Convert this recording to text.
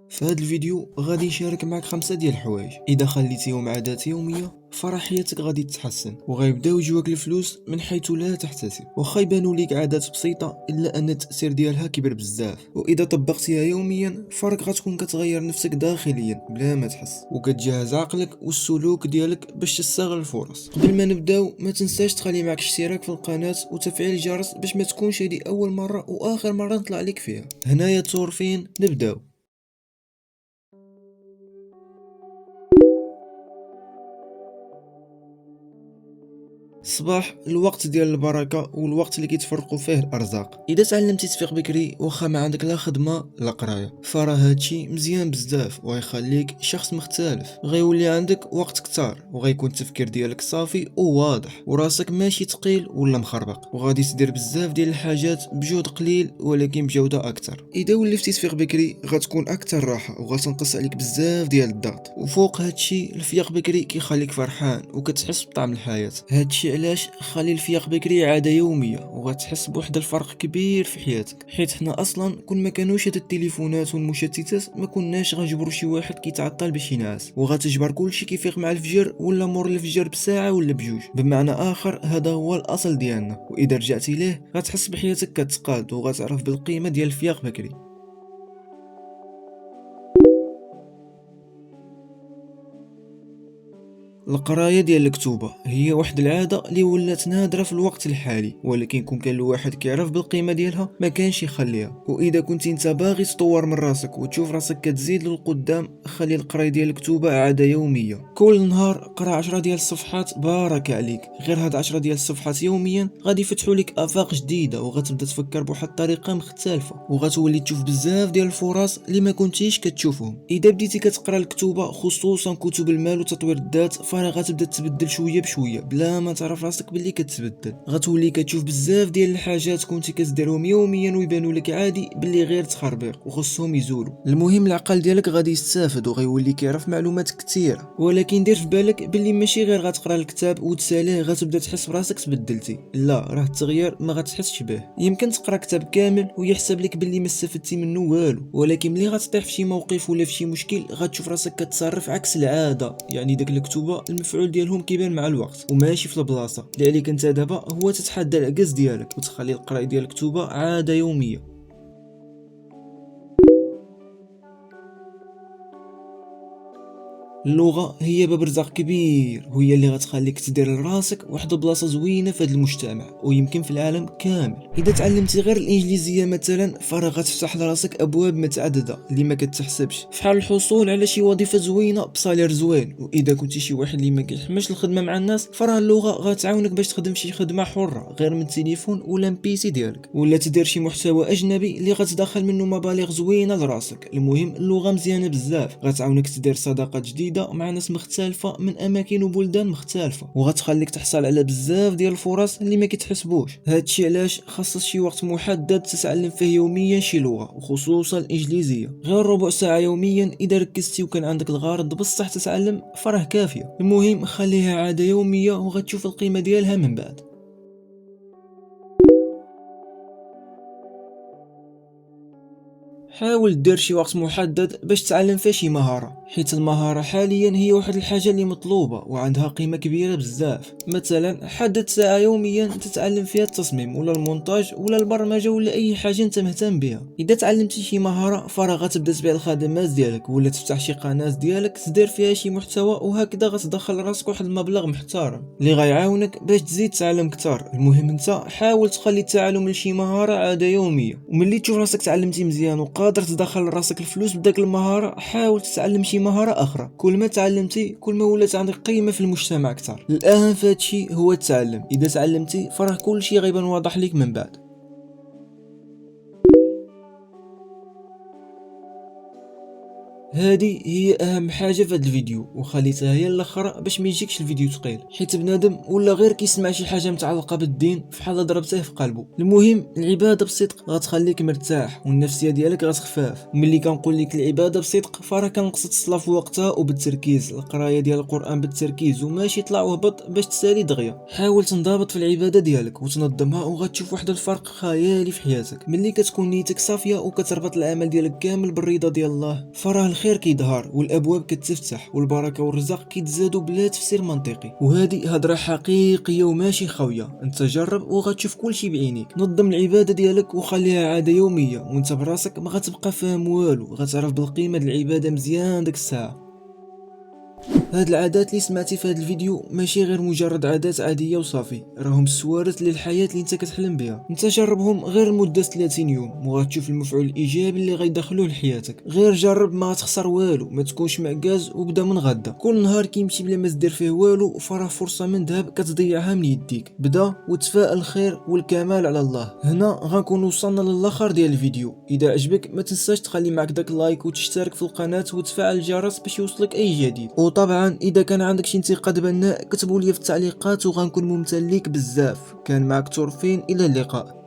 في هذا الفيديو غادي نشارك معك 5 ديال الحوايج اذا خليتيهم عادات يوميه فرح حياتك غادي تتحسن وغيبداو يجيوك الفلوس من حيث لا تحتسب. واخا يبانوا ليك عادات بسيطه الا ان التاثير ديالها كبير بزاف، واذا طبقتيها يوميا فرق غتكون كتغير نفسك داخليا بلا ما تحس، وكتجهز عقلك والسلوك ديالك باش تستغل الفرص. قبل ما نبداو ما تنساش تخلي معك اشتراك في القناه وتفعيل الجرس باش ما تكونش هذه اول مره واخر مره نطلع لك فيها. هنايا تورفين نبداو. الصباح الوقت ديال البركه والوقت اللي كيتفرقوا فيه الارزاق. اذا تعلمتي تفيق بكري واخا ما عندك لا خدمه لا قرايه فراه هادشي مزيان بزاف وغيخليك شخص مختلف. غيولي عندك وقت كتار وغيكون التفكير ديالك صافي وواضح وراسك ماشي ثقيل ولا مخربق، وغادي تدير بزاف ديال الحاجات بجهد قليل ولكن بجوده اكثر. اذا ولفتي تفيق بكري غتكون اكثر راحه وغتنقص عليك بزاف ديال الضغط، وفوق هادشي الفياق بكري كيخليك فرحان وكتحس بطعم الحياه. هادشي علاش خلي الفياق بكري عاده يوميه وغتحس بواحد الفرق كبير في حياتك، حيت حنا اصلا كون ما كانوش هاد التليفونات والمشتتات ما كناش غنجبروا شي واحد كيتعطل باش ينعس، وغتجبر كلشي كيفيق مع الفجر ولا مور الفجر بساعه ولا بجوج. بمعنى اخر هذا هو الاصل ديالنا، واذا رجعتي ليه غتحس بحياتك كتقاد وغتعرف بالقيمه ديال الفياق بكري. القرايه ديال الكتوبه هي واحد العاده اللي ولات نادره في الوقت الحالي، ولكن كون كان الواحد كيعرف بالقيمه ديالها ما كانش يخليها. واذا كنت انت باغي تطور من راسك وتشوف راسك كتزيد للقدام خلي القرايه ديال الكتوبه عاده يوميه. كل نهار قرا 10 ديال الصفحات بارك عليك، غير هاد 10 ديال الصفحات يوميا غادي يفتحوا لك افاق جديده وغتبدا تفكر بواحد الطريقه مختلفه وغتولي تشوف بزاف ديال الفرص اللي ما كنتيش كتشوفهم. اذا بديتي كتقرا الكتوبه خصوصا كتب المال وتطوير الذات فراه غتبدا تبدل شويه بشويه بلا ما تعرف راسك باللي كتبدل. غتولي كتشوف بزاف ديال الحاجات كنتي كتديرهم يوميا ويبانوا لك عادي باللي غير تخربيق وخصهم يزولوا. المهم العقل ديالك غادي يستافد وغيولي كيعرف معلومات كثيره، ولكن دير في بالك باللي ماشي غير غتقرا الكتاب وتساليه غتبدا تحس براسك تبدلتي، لا راه التغيير ما غتحسش به. يمكن تقرا كتاب كامل ويحسب لك باللي ما استفدتي منه والو، ولكن ملي غتطيح في شي موقف ولا في شي مشكل غتشوف راسك كتصرف عكس العاده. يعني داك الكتوبه المفعول ديالهم كيبان مع الوقت وماشي في البلاصه. اللي عليك انت دابا هو تتحدى العجز ديالك وتخلي القرايه ديال الكتوبه عاده يوميه. اللغة هي باب رزق كبير وهي اللي غتخليك تدير لراسك واحد البلاصة زوينة في هذا المجتمع ويمكن في العالم كامل. إذا تعلمتي غير الإنجليزية مثلا فراه غتفتح لراسك أبواب متعددة اللي ما كتحسبش، فحال الحصول على شي وظيفة زوينة بصالير زوين. وإذا كنتي شي واحد اللي ما كيحملش الخدمة مع الناس فراه اللغة غتعاونك باش تخدم شي خدمة حرة غير من التليفون ولا من بيسي ديالك، ولا تدير شي محتوى أجنبي اللي غتدخل منه مبالغ زوينة لراسك. المهم اللغة مزيانة بزاف غتعاونك تدير صداقات جديدة مع ناس مختلفة من اماكن وبلدان مختلفة وغتخليك تحصل على بزاف ديال الفرص اللي ما كيتحسبوش. هادشي علاش خصص شي وقت محدد تتعلم فيه يوميا شي لغة وخصوصا الانجليزية. غير ربع ساعة يوميا اذا ركزتي وكان عندك الغرض بصح تتعلم فراه كافية. المهم خليها عادة يومية وغتشوف القيمة ديالها من بعد. حاول دير شي وقت محدد باش تعلم فيه شي مهارة، حيت المهارة حاليا هي واحد الحاجة اللي مطلوبة وعندها قيمة كبيرة بزاف. مثلا حدد ساعة يوميا تتعلم فيها التصميم ولا المونتاج ولا البرمجة ولا اي حاجة انت مهتم بها. اذا تعلمتي شي مهارة فراه غتبدا تبيع الخدمات ديالك ولا تفتح شي قناة ديالك تدير فيها شي محتوى، وهكذا غتدخل راسك واحد المبلغ محترم اللي غيعاونك باش تزيد تعلم كتار. المهم انت حاول تخلي التعلم لشي مهارة عادة يومية، وملي تشوف راسك تعلمتي مزيان قادر تدخل لراسك الفلوس بداك المهارة حاول تتعلم شي مهارة أخرى. كل ما تعلمتي كل ما ولات عندك قيمة في المجتمع أكثر. الأهم في هادشي هو التعلم، إذا تعلمتي فراه كل شي غيبان واضح ليك من بعد. هذه هي اهم حاجه في هذا الفيديو، وخليتها هي الاخر باش ما يجيكش الفيديو ثقيل، حيت بنادم ولا غير كيسمع شي حاجه متعلقه بالدين فحال ضربته في قلبه. المهم العباده بصدق غتخليك مرتاح والنفسيه ديالك غتخفاف. وملي كنقول لك العباده بصدق فراه كنقصد الصلاه في وقتها وبالتركيز، القرايه ديال القران بالتركيز وماشي طلع وهبط باش تسالي دغيا. حاول تنضبط في العباده ديالك وتنظمها وغتشوف واحد الفرق خيالي في حياتك. ملي كتكون نيتك صافيه وكتربط العمل ديالك كامل بالرضا ديال الله فراه الخير كيظهر والابواب كتفتح والبركه والرزق كيتزادوا بلا تفسير منطقي. وهذه هضره حقيقيه وماشي خويه، انت جرب وغتشوف كلشي بعينيك. نظم العباده ديالك وخليها عاده يوميه، وانت براسك ما غتبقى فاهم والو، غتعرف بالقيمه ديال العباده مزيان ديك الساعه. هاد العادات اللي سمعتي في هاد الفيديو ماشي غير مجرد عادات عادية وصافي، راهم السوارت للحياة اللي انت كتحلم بها. انت جربهم غير لمدة 30 يوم وغتشوف المفعول الايجابي اللي غيدخلوه لحياتك. غير جرب ما تخسر والو، ما تكونش معكاز وبدا من غدا. كل نهار كيمشي بلا ما تدير فيه والو فراه فرصة من ذهب كتضيعها من يديك. بدا وتفائل الخير والكمال على الله. هنا غنكون وصلنا للاخر ديال الفيديو. اذا عجبك ما تنساش تخلي معك داك اللايك وتشترك في القناة وتفعل الجرس باش يوصلك اي جديد. وطبعا اذا كان عندك شي انتقاد بناء كتبوا لي في التعليقات وغنكون ممتن ليك بزاف. كان معك تورفين، الى اللقاء.